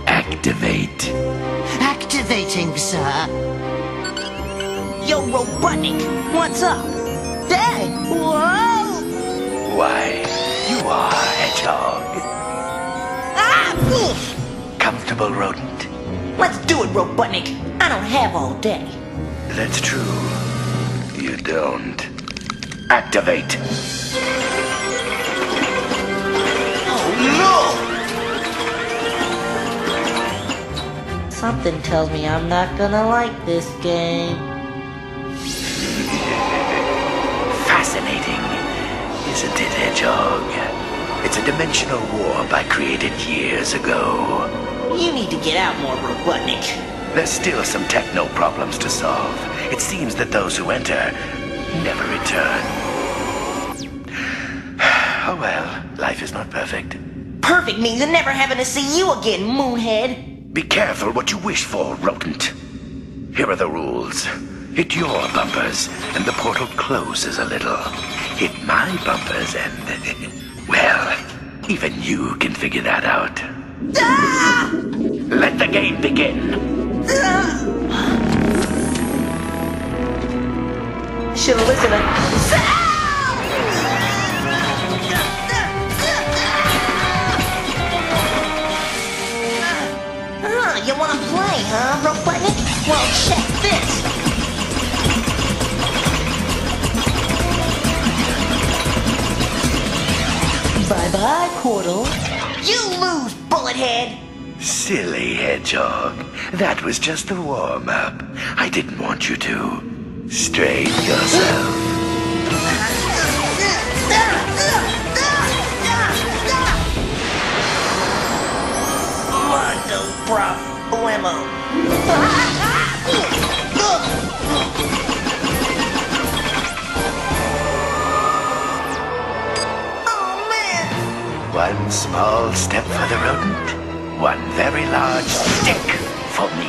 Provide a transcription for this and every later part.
Activate. Activating, sir. Yo, Robotnik, what's up? Hey, whoa! Why, you are Hedgehog. Ah! Oof. Comfortable rodent. Let's do it, Robotnik. I don't have all day. That's true. You don't. Activate. Oh, no! Something tells me I'm not gonna like this game. Fascinating, isn't it, Hedgehog? It's a dimensional warp I created years ago. You need to get out more, Robotnik. There's still some techno problems to solve. It seems that those who enter never return. Oh well, life is not perfect. Perfect means never having to see you again, Moonhead. Be careful what you wish for, rodent. Here are the rules. Hit your bumpers, and the portal closes a little. Hit my bumpers, and... well, even you can figure that out. Ah! Let the game begin. Should've listened to... You wanna play, huh, Robotnik? Well, check this! Bye-bye, Portal. You lose, Bullethead! Silly Hedgehog. That was just the warm-up. I didn't want you to. Strain yourself. Mondo problemo. Oh, man! One small step for the rodent, one very large stick for me.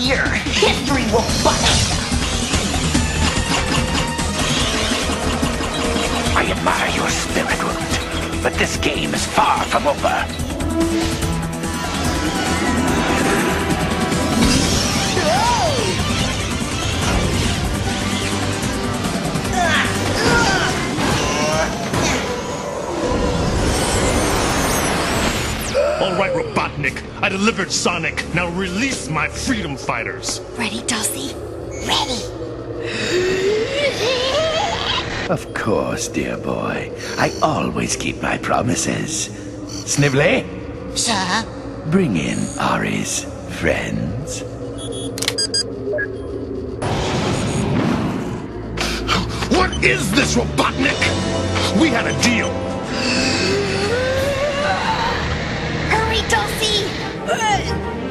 Your history will bust. I admire your spirit, rodent, but this game is far from over. All right, Robotnik. I delivered Sonic. Now release my freedom fighters. Ready, Dulcie? Ready. Of course, dear boy. I always keep my promises. Snively, Sir? bring in Ari's friends. What is this, Robotnik? We had a deal. Hurry, Dulcie!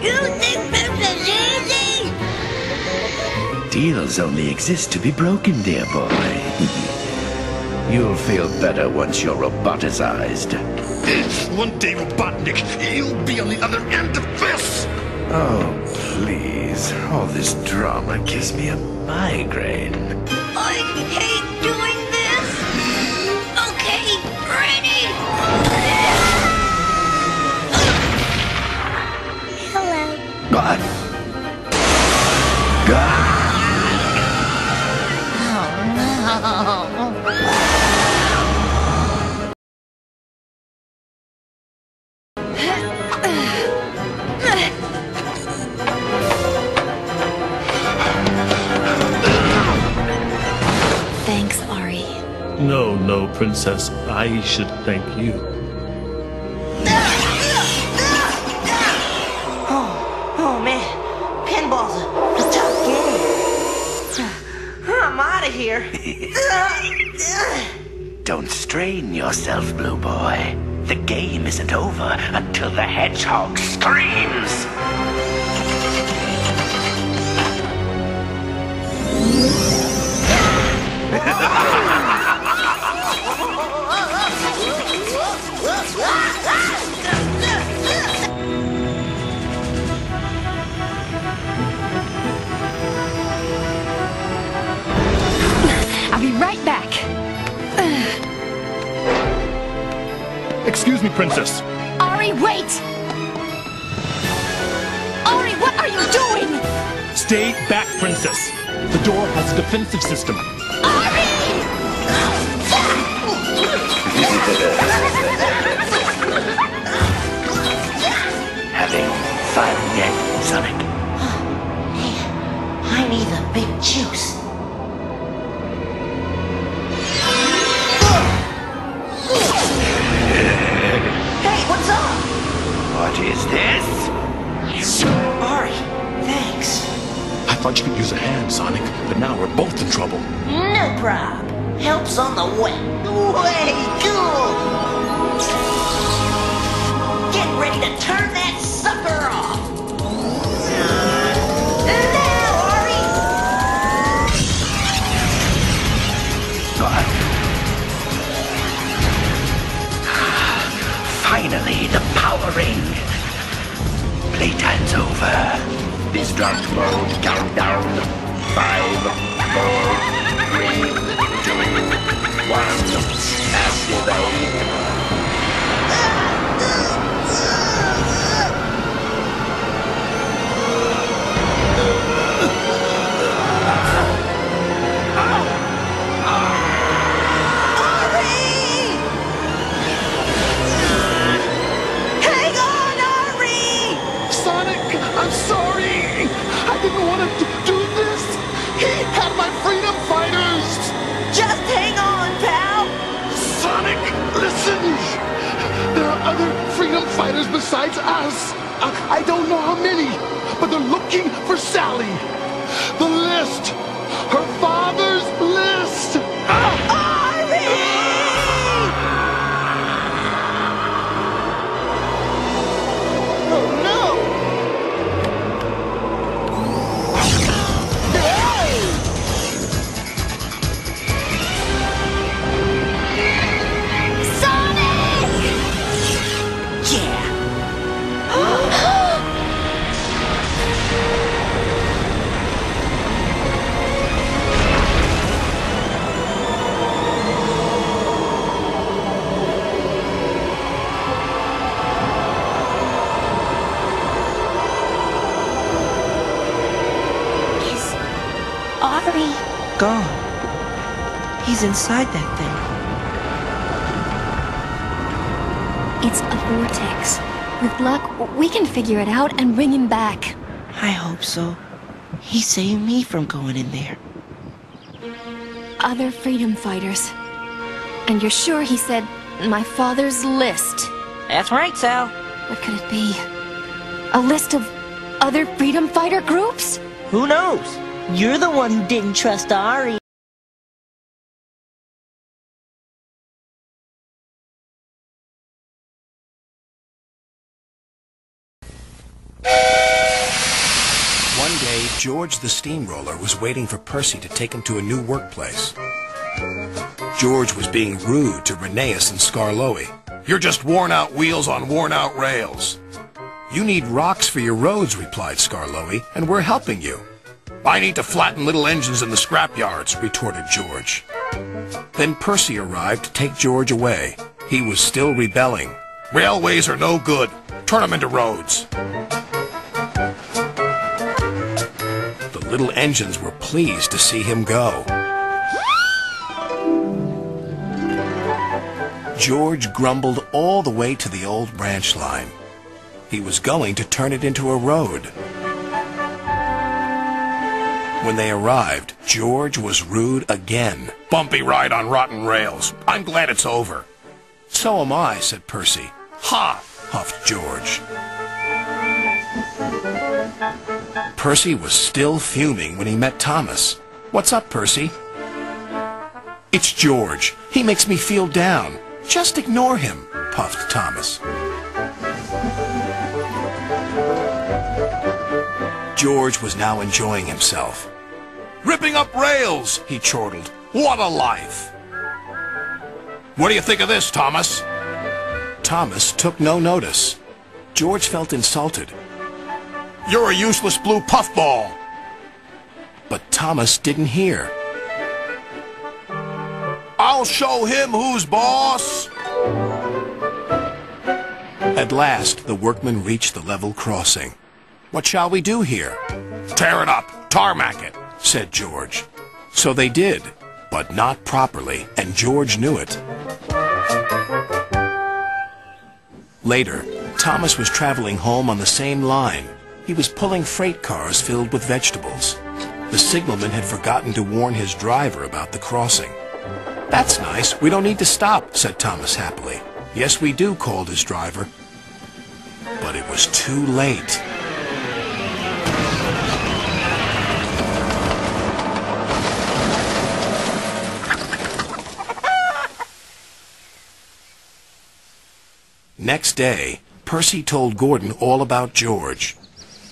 You think this is easy? Deals only exist to be broken, dear boy. You'll feel better once you're roboticized. One day, Robotnik, you'll be on the other end of this. Oh, please. All this drama gives me a migraine. I hate doing this. Okay, ready. Hello. God. God. Thanks, Ari. No, Princess. I should thank you. Oh man, pinball's a tough game. I'm out of here. Don't strain yourself, Blue Boy. The game isn't over until the hedgehog screams. Excuse me, Princess. Ari, wait! Ari, what are you doing? Stay back, Princess. The door has a defensive system. Ari! Having fun yet, Sonic? Man, I need the big juice. Hey, what's up? What is this? Ari, thanks. I thought you could use a hand, Sonic, but now we're both in trouble. No prob. Help's on the way. Way cool. Get ready to turn that sucker off. Now, Ari. Finally, the power ring. Playtime's over. Destruct mode countdown. 5, 4, 3, 2, 1. Activate. Hang on, Ari! Sonic, I'm sorry! I didn't want to do this! He had my freedom fighters! Just hang on, pal. Sonic, listen! There are other freedom fighters besides us. I don't know how many, but they're looking for Sally. The list! Her father's list! Oh no! Ari. Gone. He's inside that thing. It's a vortex. With luck, we can figure it out and bring him back. I hope so. He saved me from going in there. Other freedom fighters. And you're sure he said my father's list? That's right, Sal. What could it be? A list of other freedom fighter groups? Who knows? You're the one who didn't trust Ari. One day, George the Steamroller was waiting for Percy to take him to a new workplace. George was being rude to Rheneas and Skarloey. "You're just worn-out wheels on worn-out rails." "You need rocks for your roads," replied Skarloey, "and we're helping you." "I need to flatten little engines in the scrapyards," retorted George. Then Percy arrived to take George away. He was still rebelling. "Railways are no good. Turn them into roads." The little engines were pleased to see him go. George grumbled all the way to the old branch line. He was going to turn it into a road. When they arrived, George was rude again. "Bumpy ride on rotten rails. I'm glad it's over." "So am I," said Percy. "Ha!" huffed George. Percy was still fuming when he met Thomas. "What's up, Percy?" "It's George. He makes me feel down." "Just ignore him," puffed Thomas. George was now enjoying himself. "Ripping up rails," he chortled. "What a life!" "What do you think of this, Thomas?" Thomas took no notice. George felt insulted. "You're a useless blue puffball." But Thomas didn't hear. "I'll show him who's boss." At last, the workmen reached the level crossing. "What shall we do here?" "Tear it up, tarmac it," said George. So they did, but not properly, and George knew it. Later, Thomas was traveling home on the same line. He was pulling freight cars filled with vegetables. The signalman had forgotten to warn his driver about the crossing. "That's nice. We don't need to stop," said Thomas happily. "Yes, we do," called his driver. But it was too late. Next day, Percy told Gordon all about George.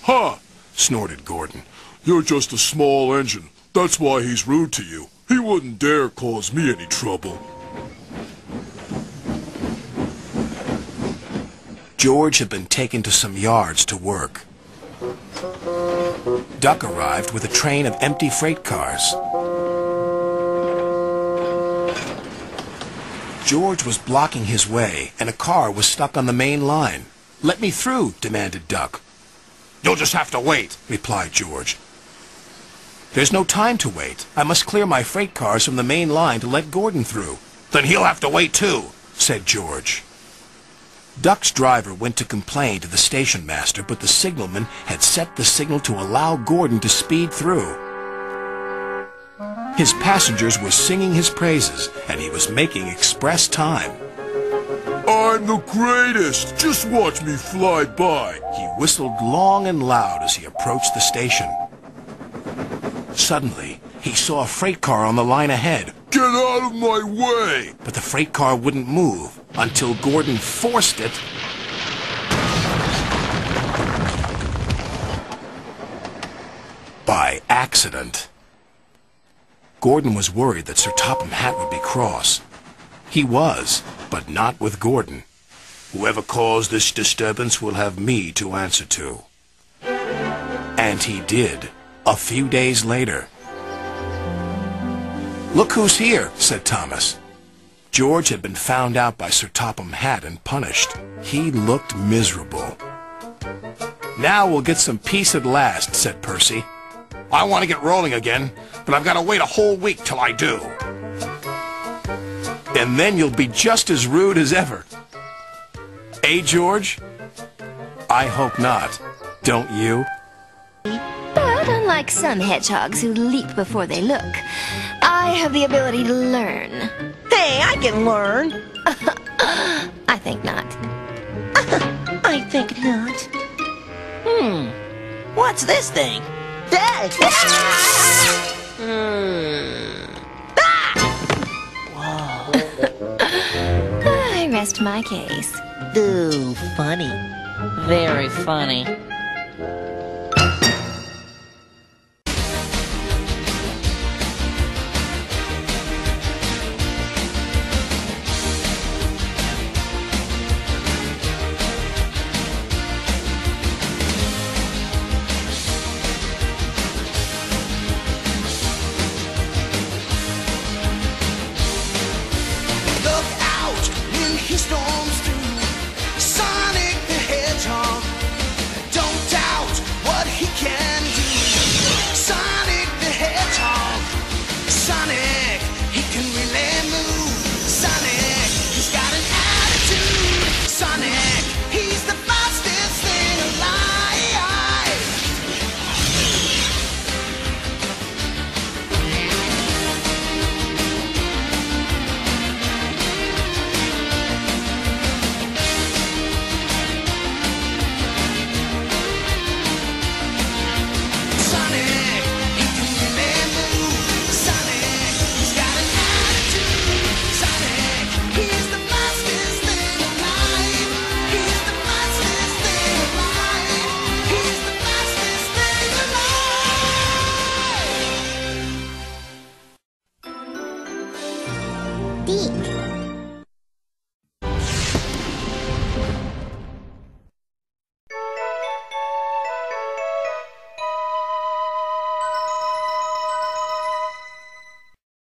"Huh!" snorted Gordon. "You're just a small engine. That's why he's rude to you. He wouldn't dare cause me any trouble." George had been taken to some yards to work. Duck arrived with a train of empty freight cars. George was blocking his way, and a car was stuck on the main line. "Let me through," demanded Duck. "You'll just have to wait," replied George. "There's no time to wait. I must clear my freight cars from the main line to let Gordon through." "Then he'll have to wait too," said George. Duck's driver went to complain to the station master, but the signalman had set the signal to allow Gordon to speed through. His passengers were singing his praises, and he was making express time. "I'm the greatest! Just watch me fly by!" He whistled long and loud as he approached the station. Suddenly, he saw a freight car on the line ahead. "Get out of my way!" But the freight car wouldn't move until Gordon forced it by accident. Gordon was worried that Sir Topham Hatt would be cross. He was, but not with Gordon. "Whoever caused this disturbance will have me to answer to." And he did, a few days later. "Look who's here," said Thomas. George had been found out by Sir Topham Hatt and punished. He looked miserable. "Now we'll get some peace at last," said Percy. "I want to get rolling again, but I've got to wait a whole week till I do." "And then you'll be just as rude as ever." "Eh, George? I hope not. Don't you?" But unlike some hedgehogs who leap before they look, I have the ability to learn. Hey, I can learn. I think not. I think not. What's this thing? Dad! I rest my case. Ooh, funny. Very funny. Look out when he storms through. Sonic the Hedgehog. Don't doubt what he can do. Sonic the Hedgehog. Sonic, he can really move. Sonic, he's got an attitude. Sonic, he's the fastest thing alive. Sonic, he can really move. Sonic, he's got an attitude. Sonic, he's the fastest thing alive. He's the fastest thing alive. He's the fastest thing alive. Deep.